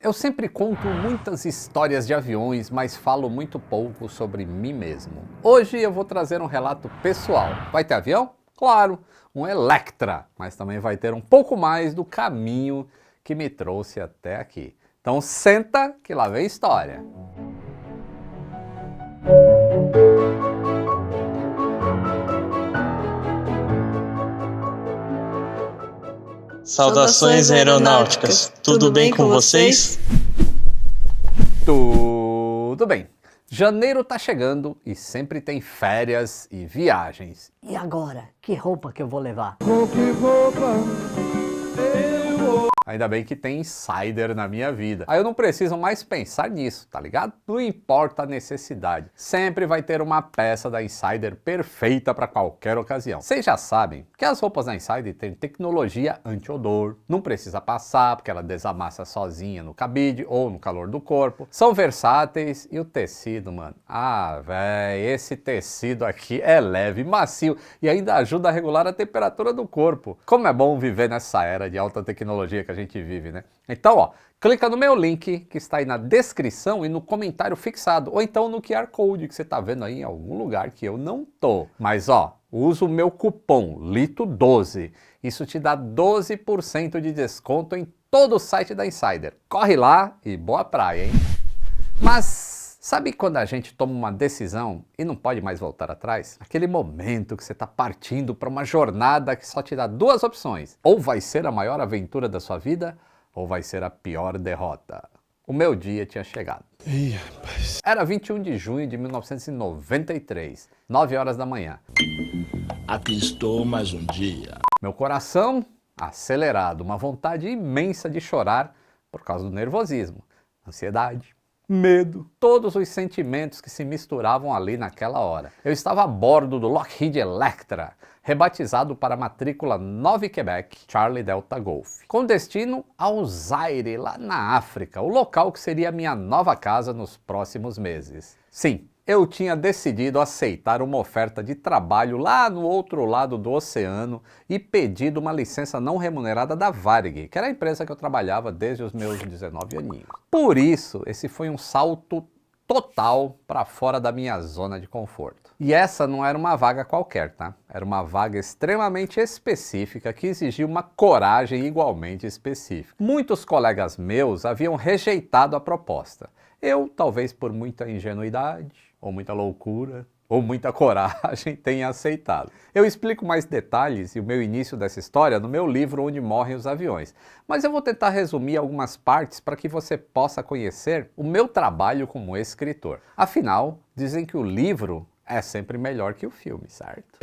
Eu sempre conto muitas histórias de aviões, mas falo muito pouco sobre mim mesmo. Hoje eu vou trazer um relato pessoal. Vai ter avião? Claro, um Electra, mas também vai ter um pouco mais do caminho que me trouxe até aqui. Então senta que lá vem história. Saudações aeronáuticas, tudo bem com vocês? Tudo bem. Janeiro tá chegando e sempre tem férias e viagens. E agora? Que roupa que eu vou levar? Ainda bem que tem insider na minha vida. Aí eu não preciso mais pensar nisso, tá ligado? Não importa a necessidade. Sempre vai ter uma peça da Insider perfeita para qualquer ocasião. Vocês já sabem que as roupas da Insider têm tecnologia anti-odor. Não precisa passar porque ela desamassa sozinha no cabide ou no calor do corpo. São versáteis e o tecido, mano. Ah, véi, esse tecido aqui é leve, macio e ainda ajuda a regular a temperatura do corpo. Como é bom viver nessa era de alta tecnologia que a gente vive, né? Então, ó, clica no meu link que está aí na descrição e no comentário fixado, ou então no QR Code que você tá vendo aí em algum lugar que eu não tô. Mas, ó, usa o meu cupom LITO12. Isso te dá 12% de desconto em todo o site da Insider. Corre lá e boa praia, hein? Mas sabe quando a gente toma uma decisão e não pode mais voltar atrás? Aquele momento que você está partindo para uma jornada que só te dá duas opções. Ou vai ser a maior aventura da sua vida, ou vai ser a pior derrota. O meu dia tinha chegado. Ih, rapaz. Era 21 de junho de 1993, 9 horas da manhã. Aqui estou mais um dia. Meu coração acelerado, uma vontade imensa de chorar por causa do nervosismo, ansiedade, medo, todos os sentimentos que se misturavam ali naquela hora. Eu estava a bordo do Lockheed Electra, rebatizado para a matrícula 9 Quebec, Charlie Delta Golf, com destino ao Zaire, lá na África, o local que seria a minha nova casa nos próximos meses. Sim, eu tinha decidido aceitar uma oferta de trabalho lá no outro lado do oceano e pedido uma licença não remunerada da Varig, que era a empresa que eu trabalhava desde os meus 19 aninhos. Por isso, esse foi um salto total para fora da minha zona de conforto. E essa não era uma vaga qualquer, tá? Era uma vaga extremamente específica que exigia uma coragem igualmente específica. Muitos colegas meus haviam rejeitado a proposta. Eu, talvez por muita ingenuidade, ou muita loucura, ou muita coragem, tenha aceitado. Eu explico mais detalhes e o meu início dessa história no meu livro Onde Morrem os Aviões, mas eu vou tentar resumir algumas partes para que você possa conhecer o meu trabalho como escritor. Afinal, dizem que o livro é sempre melhor que o filme, certo?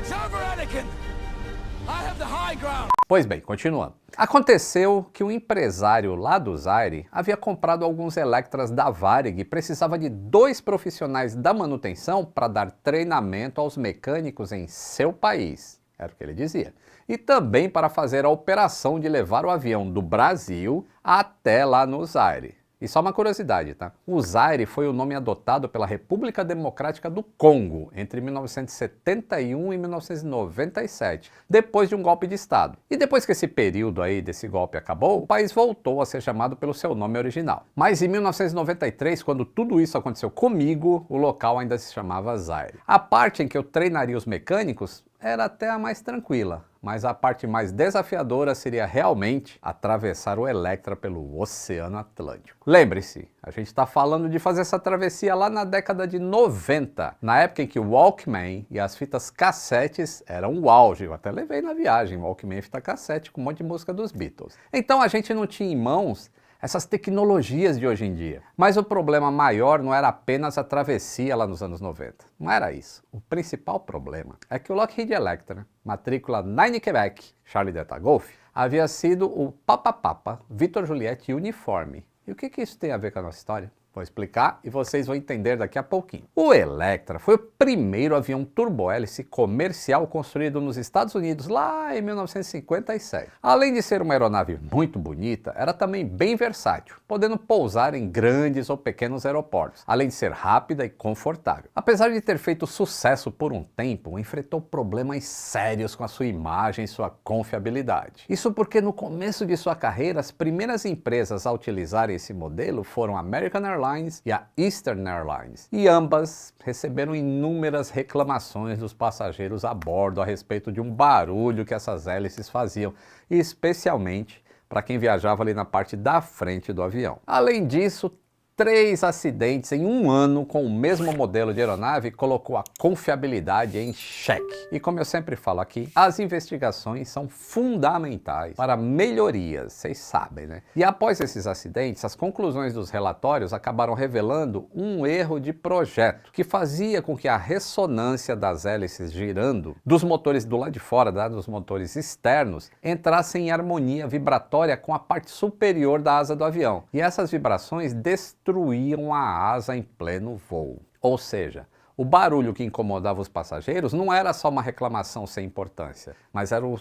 Pois bem, continuando. Aconteceu que um empresário lá do Zaire havia comprado alguns Electras da Varig e precisava de 2 profissionais da manutenção para dar treinamento aos mecânicos em seu país. Era o que ele dizia. E também para fazer a operação de levar o avião do Brasil até lá no Zaire. E só uma curiosidade, tá? O Zaire foi o nome adotado pela República Democrática do Congo entre 1971 e 1997, depois de um golpe de Estado. E depois que esse período aí desse golpe acabou, o país voltou a ser chamado pelo seu nome original. Mas em 1993, quando tudo isso aconteceu comigo, o local ainda se chamava Zaire. A parte em que eu treinaria os mecânicos era até a mais tranquila, mas a parte mais desafiadora seria realmente atravessar o Electra pelo Oceano Atlântico. Lembre-se, a gente está falando de fazer essa travessia lá na década de 90, na época em que o Walkman e as fitas cassetes eram o auge. Eu até levei na viagem Walkman e fita cassete com um monte de música dos Beatles. Então a gente não tinha em mãos essas tecnologias de hoje em dia. Mas o problema maior não era apenas a travessia lá nos anos 90. Não era isso. O principal problema é que o Lockheed Electra, matrícula 9 Quebec, Charlie Delta Golf, havia sido o Papa Victor Juliette Uniforme. E o que isso tem a ver com a nossa história? Vou explicar e vocês vão entender daqui a pouquinho. O Electra foi o primeiro avião turbohélice comercial construído nos Estados Unidos lá em 1957. Além de ser uma aeronave muito bonita, era também bem versátil, podendo pousar em grandes ou pequenos aeroportos, além de ser rápida e confortável. Apesar de ter feito sucesso por um tempo, enfrentou problemas sérios com a sua imagem e sua confiabilidade. Isso porque no começo de sua carreira, as primeiras empresas a utilizarem esse modelo foram a American Airlines e a Eastern Airlines, e ambas receberam inúmeras reclamações dos passageiros a bordo a respeito de um barulho que essas hélices faziam, especialmente para quem viajava ali na parte da frente do avião. Além disso, 3 acidentes em um ano com o mesmo modelo de aeronave colocou a confiabilidade em xeque. E como eu sempre falo aqui, as investigações são fundamentais para melhorias, vocês sabem, né? E após esses acidentes, as conclusões dos relatórios acabaram revelando um erro de projeto, que fazia com que a ressonância das hélices girando, dos motores do lado de fora, dos motores externos, entrassem em harmonia vibratória com a parte superior da asa do avião. E essas vibrações destruíam a asa em pleno voo. Ou seja, o barulho que incomodava os passageiros não era só uma reclamação sem importância, mas era o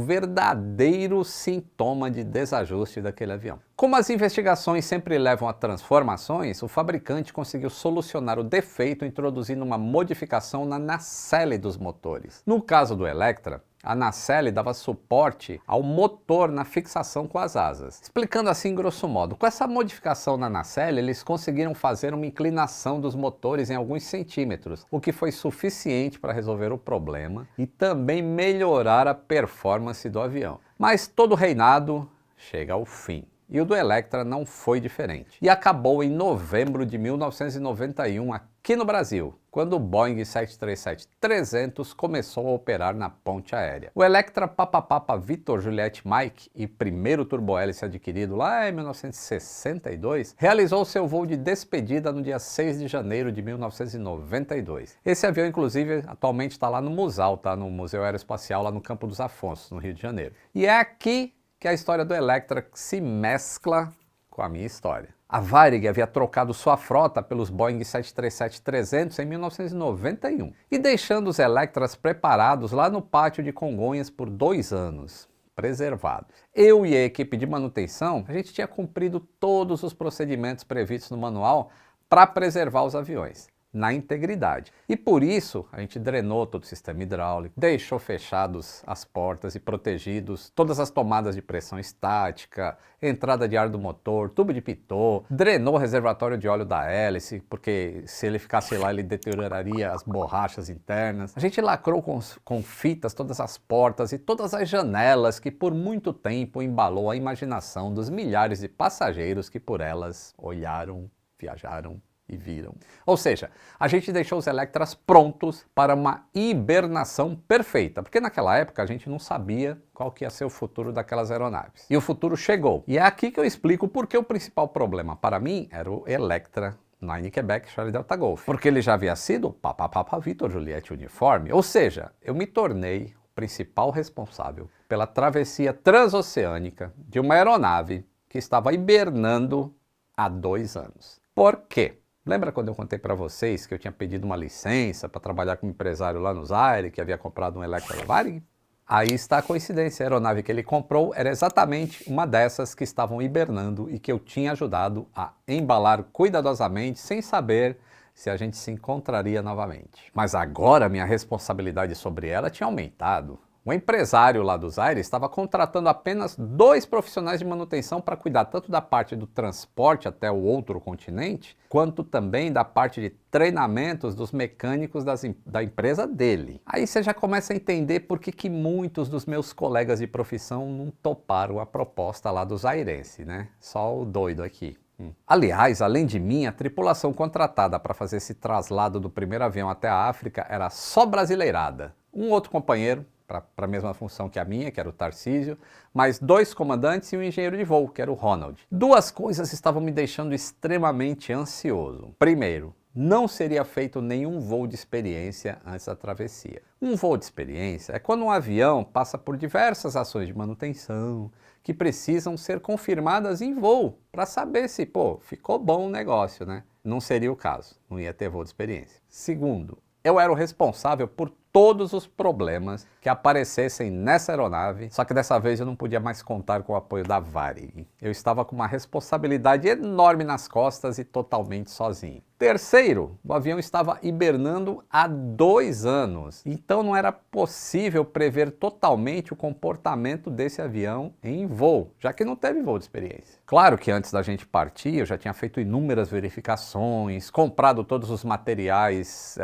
verdadeiro sintoma de desajuste daquele avião. Como as investigações sempre levam a transformações, o fabricante conseguiu solucionar o defeito introduzindo uma modificação na nacelle dos motores. No caso do Electra, a nacelle dava suporte ao motor na fixação com as asas. Explicando assim grosso modo, com essa modificação na nacelle, eles conseguiram fazer uma inclinação dos motores em alguns centímetros, o que foi suficiente para resolver o problema e também melhorar a performance do avião. Mas todo reinado chega ao fim. E o do Electra não foi diferente. E acabou em novembro de 1991 aqui no Brasil, quando o Boeing 737-300 começou a operar na ponte aérea. O Electra Papa Victor Juliette Mike, e primeiro turbohélice adquirido lá em 1962, realizou seu voo de despedida no dia 6 de janeiro de 1992. Esse avião, inclusive, atualmente está lá no Musal, tá? No Museu Aeroespacial, lá no Campo dos Afonsos, no Rio de Janeiro. E é aqui que a história do Electra se mescla com a minha história. A Varig havia trocado sua frota pelos Boeing 737-300 em 1991 e deixando os Electras preparados lá no pátio de Congonhas por 2 anos, preservados. Eu e a equipe de manutenção, a gente tinha cumprido todos os procedimentos previstos no manual para preservar os aviões na integridade. E por isso, a gente drenou todo o sistema hidráulico, deixou fechados as portas e protegidos todas as tomadas de pressão estática, entrada de ar do motor, tubo de pitot, drenou o reservatório de óleo da hélice, porque se ele ficasse lá ele deterioraria as borrachas internas. A gente lacrou com fitas todas as portas e todas as janelas que por muito tempo embalou a imaginação dos milhares de passageiros que por elas olharam, viajaram e viram. Ou seja, a gente deixou os Electras prontos para uma hibernação perfeita, porque naquela época a gente não sabia qual que ia ser o futuro daquelas aeronaves. E o futuro chegou. E é aqui que eu explico por que o principal problema para mim era o Electra 9 Quebec Charlie Delta Golf, porque ele já havia sido Papa Victor Juliette Uniforme, ou seja, eu me tornei o principal responsável pela travessia transoceânica de uma aeronave que estava hibernando há 2 anos. Por quê? Lembra quando eu contei para vocês que eu tinha pedido uma licença para trabalhar como empresário lá no Zaire, que havia comprado um Electra Varig? Aí está a coincidência, a aeronave que ele comprou era exatamente uma dessas que estavam hibernando e que eu tinha ajudado a embalar cuidadosamente, sem saber se a gente se encontraria novamente. Mas agora minha responsabilidade sobre ela tinha aumentado. O empresário lá do Zaire estava contratando apenas 2 profissionais de manutenção para cuidar tanto da parte do transporte até o outro continente, quanto também da parte de treinamentos dos mecânicos da empresa dele. Aí você já começa a entender por que muitos dos meus colegas de profissão não toparam a proposta lá do zairense, né? Só o doido aqui. Aliás, além de mim, a tripulação contratada para fazer esse traslado do primeiro avião até a África era só brasileirada. Um outro companheiro, para a mesma função que a minha, que era o Tarcísio, mais 2 comandantes e um engenheiro de voo, que era o Ronald. 2 coisas estavam me deixando extremamente ansioso. Primeiro, não seria feito nenhum voo de experiência antes da travessia. Um voo de experiência é quando um avião passa por diversas ações de manutenção que precisam ser confirmadas em voo para saber se, ficou bom o negócio, né? Não seria o caso, não ia ter voo de experiência. Segundo, eu era o responsável por todos os problemas que aparecessem nessa aeronave, só que dessa vez eu não podia mais contar com o apoio da Varig. Eu estava com uma responsabilidade enorme nas costas e totalmente sozinho. Terceiro, o avião estava hibernando há 2 anos, então não era possível prever totalmente o comportamento desse avião em voo, já que não teve voo de experiência. Claro que antes da gente partir, eu já tinha feito inúmeras verificações, comprado todos os materiais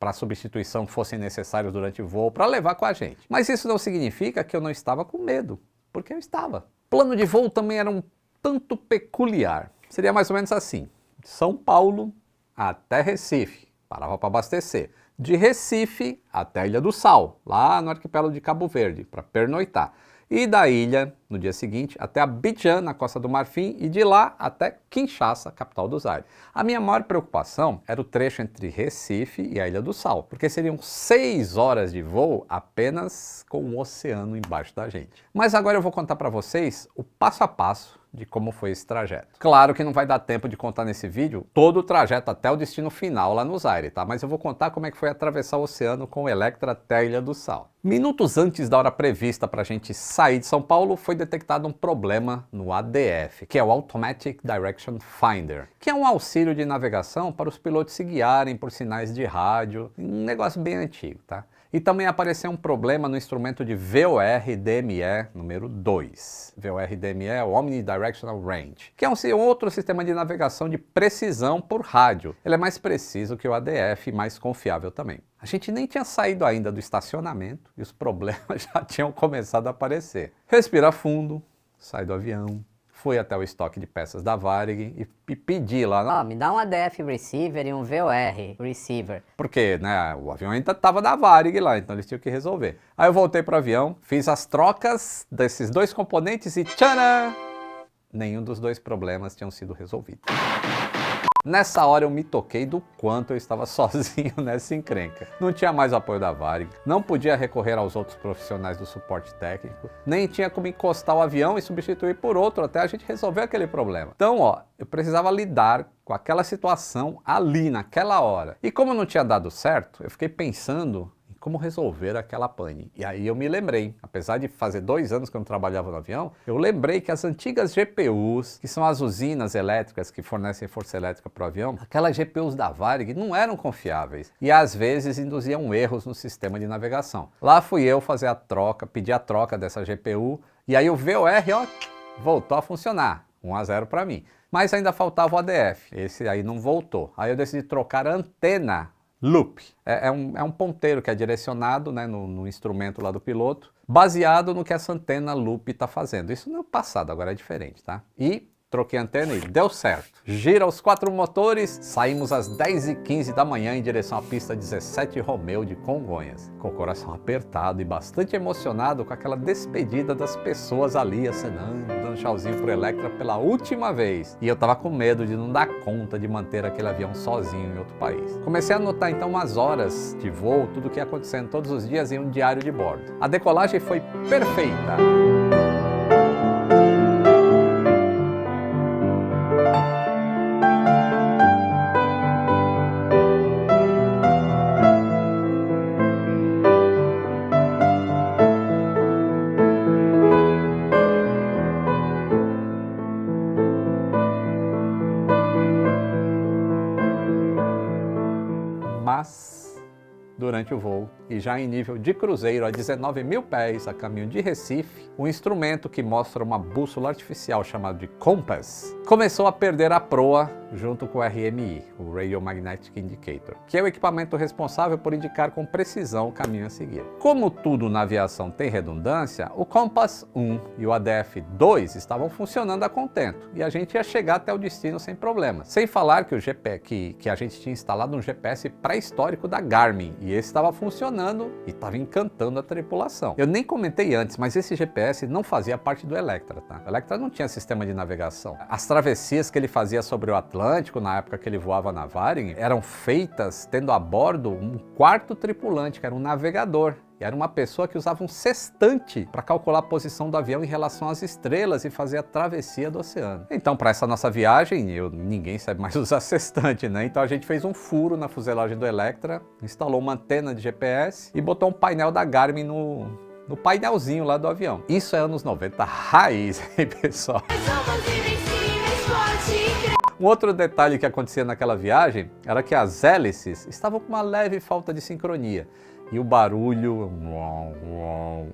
para substituição que fossem necessários durante o voo, para levar com a gente. Mas isso não significa que eu não estava com medo, porque eu estava. O plano de voo também era um tanto peculiar. Seria mais ou menos assim: de São Paulo até Recife, parava para abastecer. De Recife até a Ilha do Sal, lá no arquipélago de Cabo Verde, para pernoitar. E da ilha, no dia seguinte, até Abidjan, na Costa do Marfim, e de lá até Kinshasa, capital do Zaire. A minha maior preocupação era o trecho entre Recife e a Ilha do Sal, porque seriam 6 horas de voo apenas com o oceano embaixo da gente. Mas agora eu vou contar para vocês o passo a passo de como foi esse trajeto. Claro que não vai dar tempo de contar nesse vídeo todo o trajeto até o destino final lá no Zaire, tá? Mas eu vou contar como é que foi atravessar o oceano com o Electra até a Ilha do Sal. Minutos antes da hora prevista para a gente sair de São Paulo, foi detectado um problema no ADF, que é o Automatic Direction Finder, que é um auxílio de navegação para os pilotos se guiarem por sinais de rádio, um negócio bem antigo, tá? E também apareceu um problema no instrumento de VOR-DME número 2. VOR-DME é o Omnidirectional Range, que é um outro sistema de navegação de precisão por rádio. Ele é mais preciso que o ADF e mais confiável também. A gente nem tinha saído ainda do estacionamento e os problemas já tinham começado a aparecer. Respira fundo, sai do avião, fui até o estoque de peças da Varig e pedi lá. Me dá um ADF receiver e um VOR receiver. Porque, né, o avião ainda estava da Varig lá, então eles tinham que resolver. Aí eu voltei para o avião, fiz as trocas desses 2 componentes e tcharam! Nenhum dos 2 problemas tinham sido resolvidos. Nessa hora eu me toquei do quanto eu estava sozinho nessa encrenca. Não tinha mais o apoio da Varig, não podia recorrer aos outros profissionais do suporte técnico, nem tinha como encostar o avião e substituir por outro até a gente resolver aquele problema. Então, eu precisava lidar com aquela situação ali, naquela hora. E como não tinha dado certo, eu fiquei pensando como resolver aquela pane. E aí eu me lembrei, apesar de fazer 2 anos que eu não trabalhava no avião, eu lembrei que as antigas GPUs, que são as usinas elétricas que fornecem força elétrica para o avião, aquelas GPUs da Varig não eram confiáveis e às vezes induziam erros no sistema de navegação. Lá fui eu fazer a troca, pedir a troca dessa GPU e aí o VOR, voltou a funcionar, 1-0 para mim. Mas ainda faltava o ADF, esse aí não voltou. Aí eu decidi trocar a antena loop. É um ponteiro que é direcionado, né, no instrumento lá do piloto, baseado no que essa antena loop está fazendo. Isso no passado, agora é diferente, tá? E troquei a antena e deu certo. Gira os 4 motores, saímos às 10h15 da manhã em direção à pista 17 Romeo de Congonhas. Com o coração apertado e bastante emocionado com aquela despedida das pessoas ali acenando, dando tchauzinho pro Electra pela última vez. E eu tava com medo de não dar conta de manter aquele avião sozinho em outro país. Comecei a anotar então umas horas de voo, tudo o que ia acontecendo todos os dias em um diário de bordo. A decolagem foi perfeita. Mas, durante o voo, e já em nível de cruzeiro a 19.000 pés a caminho de Recife, um instrumento que mostra uma bússola artificial chamado de Compass, começou a perder a proa junto com o RMI, o Radio Magnetic Indicator, que é o equipamento responsável por indicar com precisão o caminho a seguir. Como tudo na aviação tem redundância, o Compass 1 e o ADF 2 estavam funcionando a contento, e a gente ia chegar até o destino sem problemas. Sem falar que a gente tinha instalado um GPS pré-histórico da Garmin, e esse estava funcionando e estava encantando a tripulação. Eu nem comentei antes, mas esse GPS não fazia parte do Electra, tá? O Electra não tinha sistema de navegação. As travessias que ele fazia sobre o Atlântico Atlântico, na época que ele voava na Varig, eram feitas tendo a bordo um quarto tripulante, que era um navegador. E era uma pessoa que usava um sextante para calcular a posição do avião em relação às estrelas e fazer a travessia do oceano. Então, para essa nossa viagem, ninguém sabe mais usar sextante, né? Então a gente fez um furo na fuselagem do Electra, instalou uma antena de GPS e botou um painel da Garmin no painelzinho lá do avião. Isso é anos 90 raiz, hein, pessoal? Um outro detalhe que acontecia naquela viagem era que as hélices estavam com uma leve falta de sincronia. E o barulho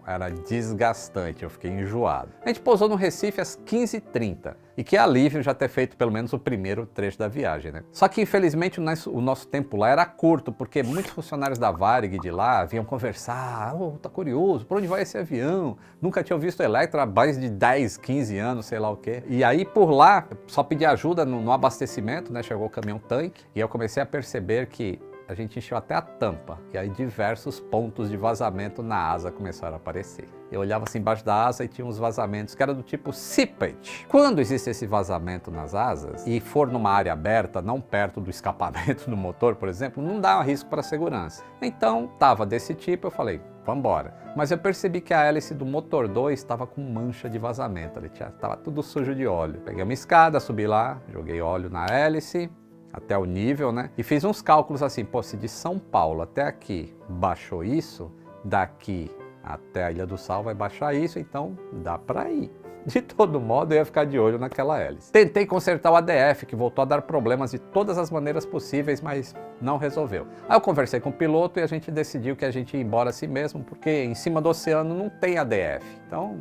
era desgastante, eu fiquei enjoado. A gente pousou no Recife às 15h30, e que alívio já ter feito pelo menos o primeiro trecho da viagem, né? Só que infelizmente o nosso tempo lá era curto, porque muitos funcionários da Varig de lá vinham conversar, tá curioso, por onde vai esse avião? Nunca tinham visto Electra há mais de 10, 15 anos, sei lá o quê. E aí por lá, só pedi ajuda no abastecimento, né? Chegou o caminhão-tanque, e eu comecei a perceber que a gente encheu até a tampa, e aí diversos pontos de vazamento na asa começaram a aparecer. Eu olhava assim embaixo da asa e tinha uns vazamentos que era do tipo seepage. Quando existe esse vazamento nas asas e for numa área aberta, não perto do escapamento do motor, por exemplo, não dá risco para a segurança. Então, estava desse tipo, eu falei, vamos embora. Mas eu percebi que a hélice do motor 2 estava com mancha de vazamento, estava tudo sujo de óleo. Peguei uma escada, subi lá, joguei óleo na hélice, até o nível, né? E fiz uns cálculos assim, pô, se de São Paulo até aqui baixou isso, daqui até a Ilha do Sal vai baixar isso, então dá pra ir. De todo modo, eu ia ficar de olho naquela hélice. Tentei consertar o ADF, que voltou a dar problemas de todas as maneiras possíveis, mas não resolveu. Aí eu conversei com o piloto e a gente decidiu que a gente ia embora assim mesmo, porque em cima do oceano não tem ADF. Então,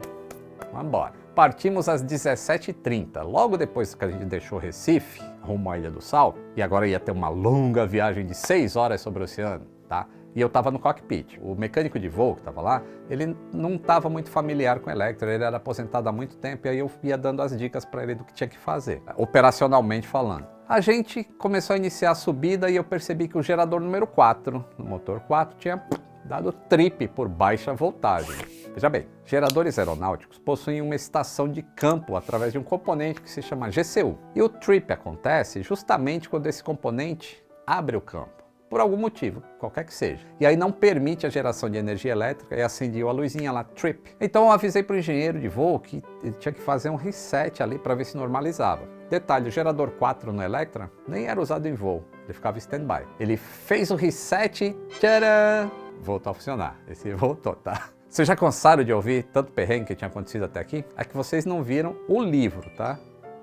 vamos embora. Partimos às 17h30, logo depois que a gente deixou Recife, rumo à Ilha do Sal, e agora ia ter uma longa viagem de 6 horas sobre o oceano, tá? E eu estava no cockpit. O mecânico de voo que estava lá, ele não estava muito familiar com o Electra, ele era aposentado há muito tempo, e aí eu ia dando as dicas para ele do que tinha que fazer, operacionalmente falando. A gente começou a iniciar a subida e eu percebi que o gerador número 4, no motor 4, tinha dado trip por baixa voltagem. Veja bem, geradores aeronáuticos possuem uma estação de campo através de um componente que se chama GCU. E o trip acontece justamente quando esse componente abre o campo, por algum motivo, qualquer que seja. E aí não permite a geração de energia elétrica e acendeu a luzinha lá, trip. Então eu avisei para o engenheiro de voo que ele tinha que fazer um reset ali para ver se normalizava. Detalhe, o gerador 4 no Electra nem era usado em voo, ele ficava stand-by. Ele fez o reset, tcharam, voltou a funcionar. Esse voltou, tá? Vocês já cansaram de ouvir tanto perrengue que tinha acontecido até aqui? É que vocês não viram o livro, tá?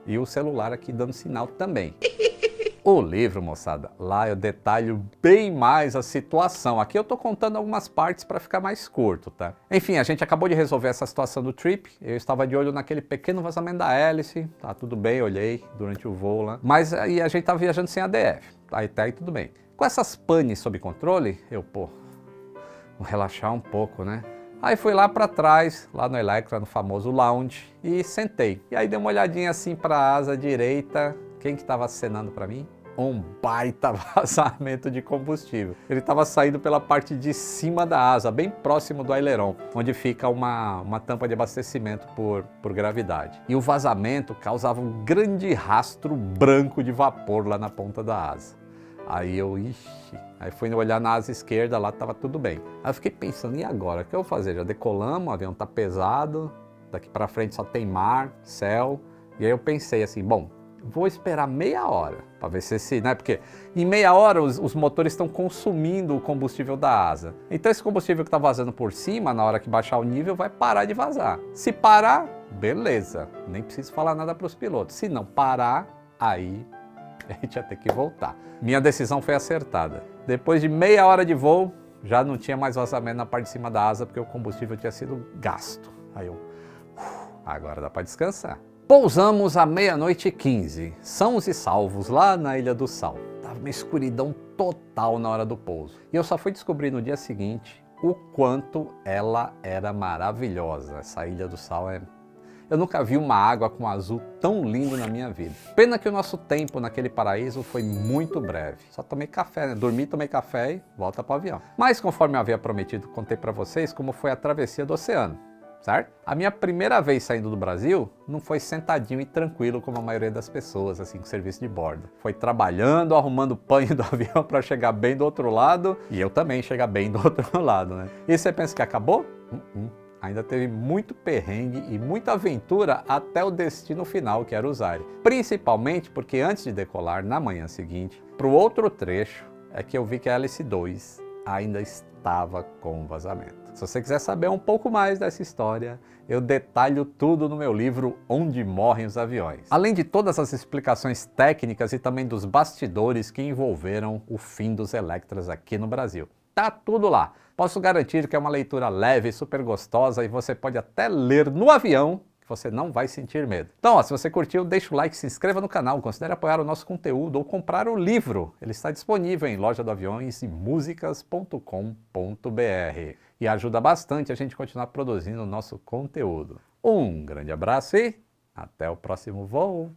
E o celular aqui dando sinal também. O livro, moçada, lá eu detalho bem mais a situação. Aqui eu tô contando algumas partes para ficar mais curto, tá? Enfim, a gente acabou de resolver essa situação do trip. Eu estava de olho naquele pequeno vazamento da hélice. Tá tudo bem, olhei durante o voo lá. Mas aí a gente tava viajando sem ADF. Aí tá aí tudo bem. Com essas panes sob controle, vou relaxar um pouco, né? Aí fui lá para trás, lá no Electra, no famoso lounge, e sentei. E aí dei uma olhadinha assim para a asa direita. Quem que estava acenando para mim? Um baita vazamento de combustível. Ele estava saindo pela parte de cima da asa, bem próximo do aileron, onde fica uma tampa de abastecimento por gravidade. E o vazamento causava um grande rastro branco de vapor lá na ponta da asa. Aí aí fui olhar na asa esquerda, lá estava tudo bem. Aí eu fiquei pensando, e agora? O que eu vou fazer? Já decolamos, o avião está pesado, daqui para frente só tem mar, céu. E aí eu pensei assim, bom, vou esperar meia hora para ver se, né? Porque em meia hora os motores estão consumindo o combustível da asa. Então esse combustível que está vazando por cima, na hora que baixar o nível, vai parar de vazar. Se parar, beleza, nem preciso falar nada para os pilotos. Se não parar, aí a gente ia ter que voltar. Minha decisão foi acertada. Depois de meia hora de voo, já não tinha mais vazamento na parte de cima da asa, porque o combustível tinha sido gasto. Aí agora dá para descansar. Pousamos à 00h15, sãos e salvos, lá na Ilha do Sal. Tava uma escuridão total na hora do pouso. E eu só fui descobrir no dia seguinte o quanto ela era maravilhosa. Essa Ilha do Sal Eu nunca vi uma água com azul tão lindo na minha vida. Pena que o nosso tempo naquele paraíso foi muito breve. Só tomei café, né? Dormi, tomei café e volta para o avião. Mas conforme eu havia prometido, contei para vocês como foi a travessia do oceano. certo? A minha primeira vez saindo do Brasil não foi sentadinho e tranquilo como a maioria das pessoas, assim, com serviço de bordo. Foi trabalhando, arrumando o panho do avião para chegar bem do outro lado e eu também chegar bem do outro lado, né? E você pensa que acabou? Ainda teve muito perrengue e muita aventura até o destino final, que era o Zaire. Principalmente porque antes de decolar, na manhã seguinte, para o outro trecho, é que eu vi que a Hélice 2 ainda estava com vazamento. Se você quiser saber um pouco mais dessa história, eu detalho tudo no meu livro Onde Morrem os Aviões. Além de todas as explicações técnicas e também dos bastidores que envolveram o fim dos Electras aqui no Brasil. Tá tudo lá. Posso garantir que é uma leitura leve, super gostosa e você pode até ler no avião, que você não vai sentir medo. Então, ó, se você curtiu, deixa o like, se inscreva no canal, considere apoiar o nosso conteúdo ou comprar o livro. Ele está disponível em loja do aviões e músicas.com.br. E ajuda bastante a gente continuar produzindo o nosso conteúdo. Um grande abraço e até o próximo voo!